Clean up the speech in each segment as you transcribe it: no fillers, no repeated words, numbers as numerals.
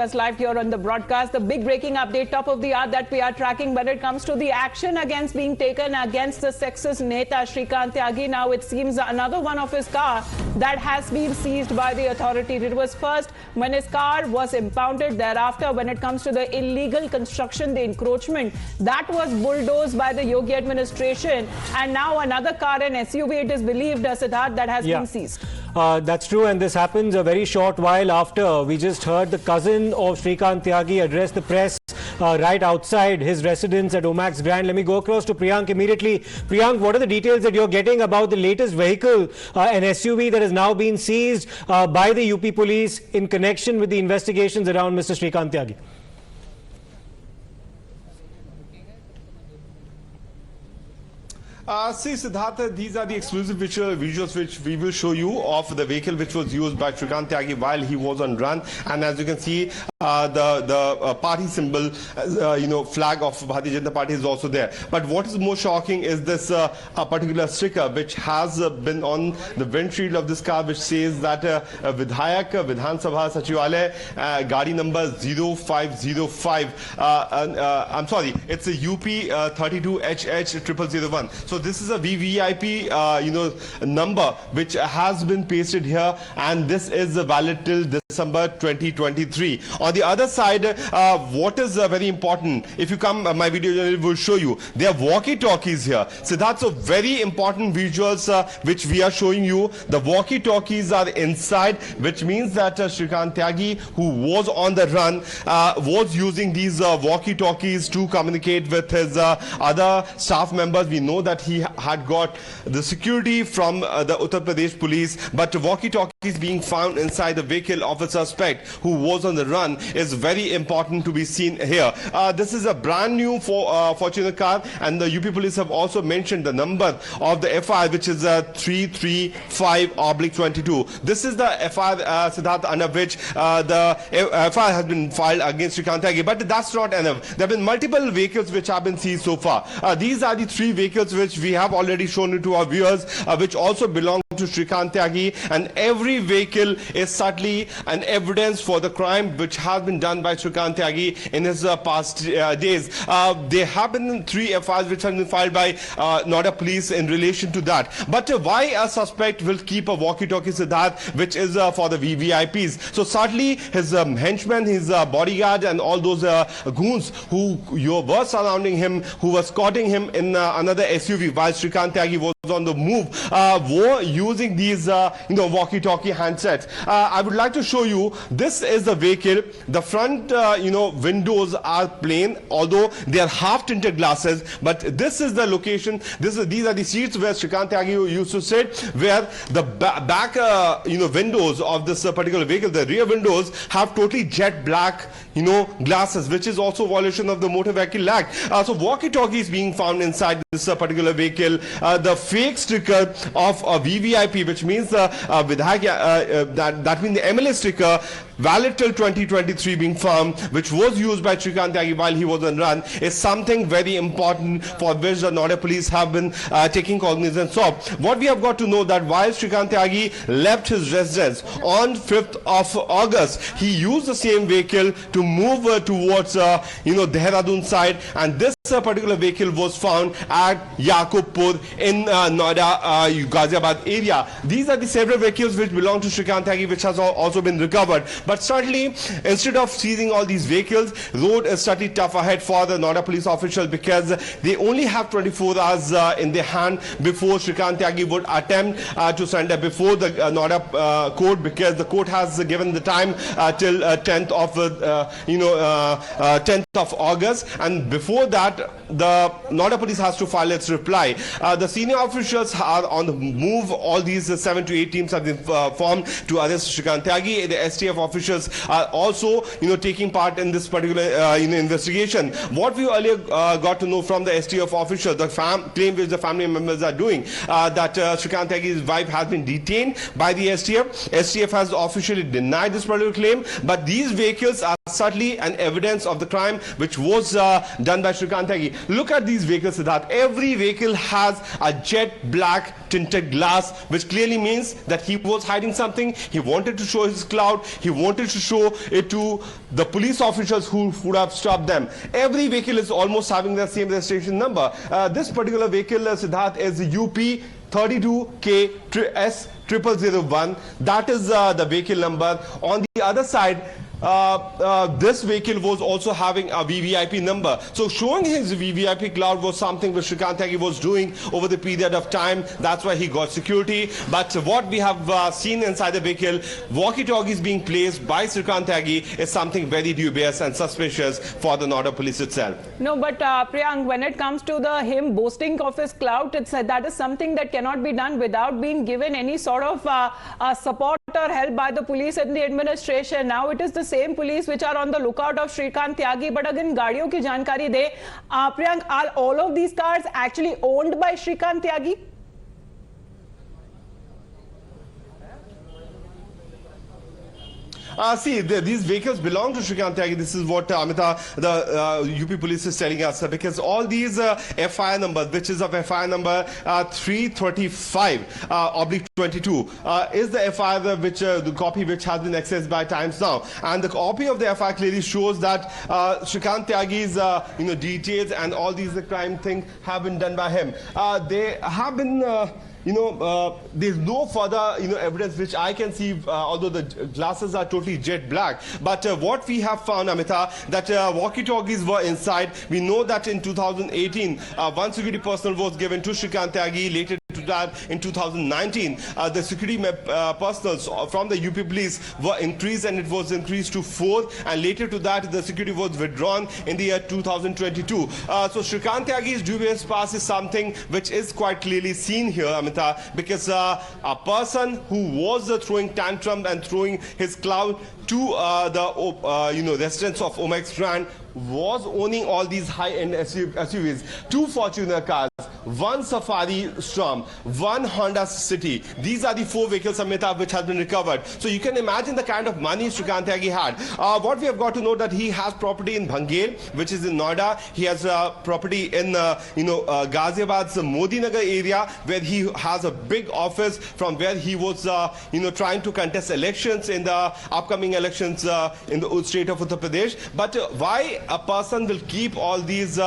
us live here on the broadcast. The big breaking update, top of the hour, that we are tracking when it comes to the action against being taken against the sexist Neta Shrikant Tyagi. Now it seems another one of his car that has been seized by the authorities. It was first when his car was impounded. Thereafter, when it comes to the illegal construction, the encroachment, that was bulldozed by the Yogi administration. And now another car, an SUV, it is believed, Siddharth, that has been seized. That's true, and this happens a very short while after we just heard the cousin of Shrikant Tyagi address the press right outside his residence at Omaxe Grand. Let me go across to Priyank immediately. Priyank, what are the details that you're getting about the latest vehicle, an SUV that has now been seized by the UP police in connection with the investigations around Mr. Shrikant Tyagi? See, Siddhartha, these are the exclusive visuals which we will show you of the vehicle which was used by Shrikant Tyagi while he was on run. And as you can see, the party symbol, flag of Bharatiya Janata Party is also there. But what is more shocking is this particular sticker which has been on the windshield of this car, which says that Vidhayak, Vidhan Sabha Sachivalaya, Gadi number 0505. I'm sorry, it's a UP 32HH0001. So this is a VVIP, number which has been pasted here, and this is valid till December 2023. On the other side, what is very important, if you come, my video will show you, there are walkie-talkies here. So that's a very important visuals which we are showing you. The walkie-talkies are inside, which means that Shrikant Tyagi, who was on the run, was using these walkie-talkies to communicate with his other staff members. We know that he had got the security from the Uttar Pradesh police, but walkie-talkies being found inside the vehicle of a suspect who was on the run is very important to be seen here. This is a brand new Fortuner car, and the UP police have also mentioned the number of the FIR, which is 335/22. This is the FIR, Siddharth, under which the FIR has been filed against Shrikant Tyagi. But that's not enough. There have been multiple vehicles which have been seized so far. These are the three vehicles which we have already shown it to our viewers, which also belong to Shrikant Tyagi, and every vehicle is certainly an evidence for the crime which has been done by Shrikant Tyagi in his past days. There have been 3 FIRs which have been filed by Noida Police in relation to that. But why a suspect will keep a walkie-talkie, Siddharth, which is for the VVIPs? So certainly his henchmen, his bodyguard, and all those goons who were surrounding him, who were escorting him in another SUV while Shrikant Tyagi was on the move, were using these walkie-talkie handsets. I would like to show you, this is the vehicle. The front windows are plain, although they are half tinted glasses, but this is the location. These are the seats where Shrikant Tyagi used to sit, where the back windows of this particular vehicle, the rear windows, have totally jet black glasses, which is also a violation of the Motor Vehicle Act. So walkie-talkie is being found inside this particular vehicle. The fake sticker of a VVIP, which means the Vidhayak, that means the MLA sticker, valid till 2023, being found, which was used by Shrikant Tyagi while he was on run, is something very important for which the Noida Police have been taking cognizance of. What we have got to know that while Shrikant Tyagi left his residence on 5th of August, he used the same vehicle to move towards Dehradun side, and this particular vehicle was found at Yaqubpur in Noida, Ghaziabad area. These are the several vehicles which belong to Shrikant Tyagi, which has also been recovered. But certainly, instead of seizing all these vehicles, road is certainly tough ahead for the Noida police officials, because they only have 24 hours in their hand before Shrikant Tyagi would attempt to surrender before the Noida court, because the court has given the time till 10th of August, and before that the Noida police has to file its reply. The senior officials are on the move. All these 7 to 8 teams have been formed to arrest Shrikant Tyagi. The STF officials are also taking part in this particular investigation. What we earlier got to know from the STF officials, the claim which the family members are doing, that Shrikant Tyagi's wife has been detained by the STF. STF has officially denied this particular claim, but these vehicles are certainly an evidence of the crime which was done by Shrikant Tyagi. Look at these vehicles, Siddharth. Every vehicle has a jet black tinted glass, which clearly means that he was hiding something. He wanted to show his clout. He wanted to show it to the police officers who would have stopped them. Every vehicle is almost having the same registration number. This particular vehicle, Siddharth, is UP 32K S 0001. That is the vehicle number. On the other side, this vehicle was also having a VVIP number. So showing his VVIP cloud was something which Shrikant Tyagi was doing over the period of time. That's why he got security. But what we have seen inside the vehicle, walkie-talkies being placed by Shrikant Tyagi, is something very dubious and suspicious for the Noida Police itself. No, but Priyank, when it comes to him boasting of his clout, that is something that cannot be done without being given any sort of support or help by the police and the administration. Now it is the same police which are on the lookout of Shrikant Tyagi. But again, गाड़ियों की जानकारी दे, Priyank, are all of these cars actually owned by Shrikant Tyagi? See, these vehicles belong to Shrikant Tyagi. This is what Amita, the UP police is telling us, because all these FIR numbers, which is of FIR number 335/22, is the FIR which the copy which has been accessed by Times Now, and the copy of the FIR clearly shows that Shrikant Tyagi's details and all these crime things have been done by him. They have been. There's no further, evidence which I can see, although the glasses are totally jet black. But what we have found, Amita, that walkie-talkies were inside. We know that in 2018, one security personnel was given to Shrikant Tyagi. Later to that, in 2019, the security personnel from the UP police were increased, and it was increased to 4. And later to that, the security was withdrawn in the year 2022. So Shrikant Tyagi's dubious past is something which is quite clearly seen here, Amita, because a person who was throwing tantrum and throwing his clout to the residents of Omaxe Grand was owning all these high-end SUVs, 2 Fortuner cars, 1 Safari Storm, 1 Honda City. These are the 4 vehicles, Amita, which has been recovered. So you can imagine the kind of money Shrikant Tyagi had. What we have got to know that he has property in Bhangel, which is in Noida. He has property in Ghaziabad's Modi Nagar area, where he has a big office from where he was trying to contest elections in the upcoming elections in the state of Uttar Pradesh. But why a person will keep all these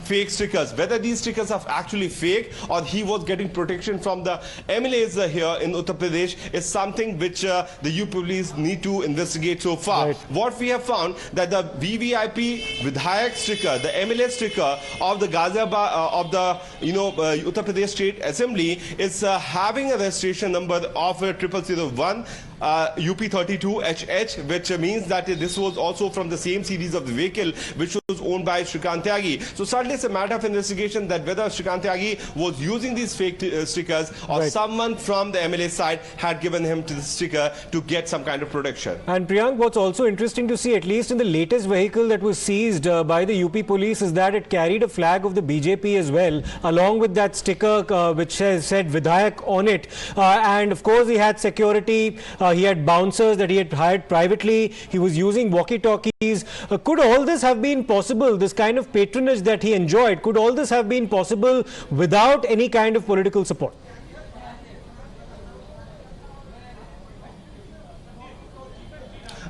fake stickers, whether these stickers are actually fake or he was getting protection from the MLAs here in Uttar Pradesh, is something which the UP police need to investigate so far. Right. What we have found that the VVIP Vidhayak sticker, the MLA sticker of the Ghaziabad of the Uttar Pradesh State Assembly is having a registration number of 0001. UP 32HH, which means that this was also from the same series of the vehicle which was owned by Shrikant Tyagi. So certainly it's a matter of investigation that whether Shrikant Tyagi was using these fake stickers or someone from the MLA side had given him to the sticker to get some kind of protection. And Priyank, what's also interesting to see, at least in the latest vehicle that was seized by the UP police, is that it carried a flag of the BJP as well, along with that sticker which said Vidhayak on it. And of course he had security. He had bouncers that he had hired privately. He was using walkie-talkies. Could all this have been possible, this kind of patronage that he enjoyed, could all this have been possible without any kind of political support?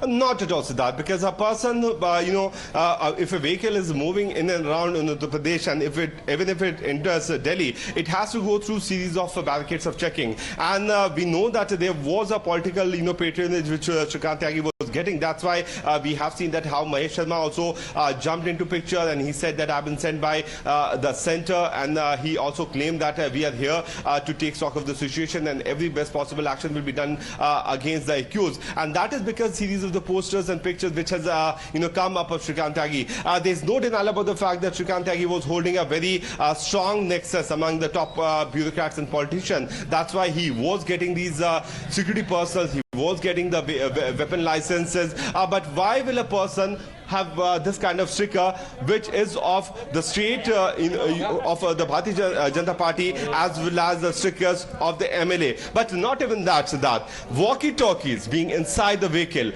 Not at all, Siddharth, because a person, if a vehicle is moving in and around in Uttar Pradesh, and even if it enters Delhi, it has to go through series of barricades of checking. And we know that there was a political, patronage which Shrikant Tyagi was getting. That's why we have seen that how Mahesh Sharma also jumped into picture, and he said that I've been sent by the center, and he also claimed that we are here to take stock of the situation, and every best possible action will be done against the accused. And that is because series of the posters and pictures which has come up of Shrikant Tyagi. There's no denial about the fact that Shrikant Tyagi was holding a very strong nexus among the top bureaucrats and politicians. That's why he was getting these security personnel, he was getting the weapon licenses. But why will a person have this kind of sticker which is of the state of the Bharatiya Janata Party, as well as the stickers of the MLA? But not even that, Siddharth. Walkie-talkies being inside the vehicle,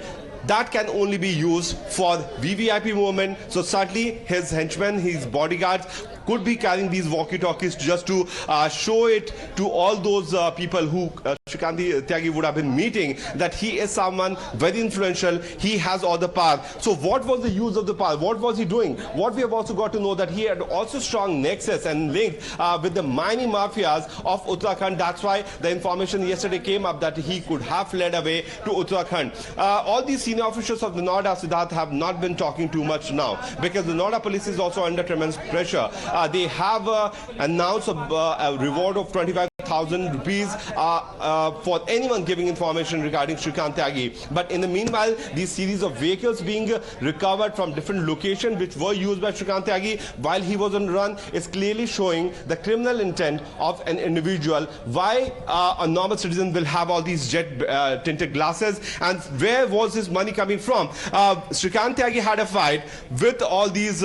that can only be used for VVIP movement. So certainly his henchmen, his bodyguards could be carrying these walkie-talkies just to show it to all those people who Shrikant Tyagi would have been meeting, that he is someone very influential, he has all the power. So what was the use of the power? What was he doing? What we have also got to know that he had also strong nexus and link with the mining mafias of Uttarakhand. That's why the information yesterday came up that he could have fled away to Uttarakhand. All these senior officials of the Noida, Siddharth, have not been talking too much now because the Noida Police is also under tremendous pressure. They have announced a reward of 25,000 rupees for anyone giving information regarding Shrikant Tyagi. But in the meanwhile, these series of vehicles being recovered from different locations which were used by Shrikant Tyagi while he was on the run is clearly showing the criminal intent of an individual. Why a normal citizen will have all these jet tinted glasses, and where was his money coming from? Shrikant Tyagi had a fight with all these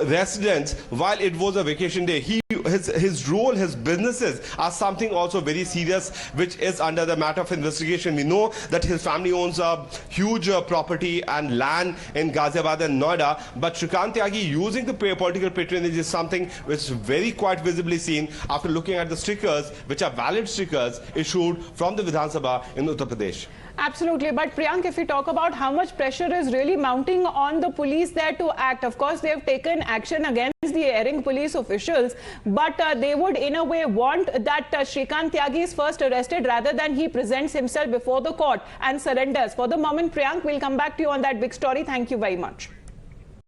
residents while it was a vacation day. His role, his businesses are something also very serious, which is under the matter of investigation. We know that his family owns a huge property and land in Ghaziabad and Noida, but Shrikant Tyagi using the political patronage is something which is very quite visibly seen after looking at the stickers, which are valid stickers issued from the Vidhan Sabha in Uttar Pradesh. Absolutely. But Priyank, if we talk about how much pressure is really mounting on the police there to act, of course, they have taken action against the erring police officials, but they would in a way want that Shrikant Tyagi is first arrested rather than he presents himself before the court and surrenders. For the moment, Priyank, we'll come back to you on that big story. Thank you very much.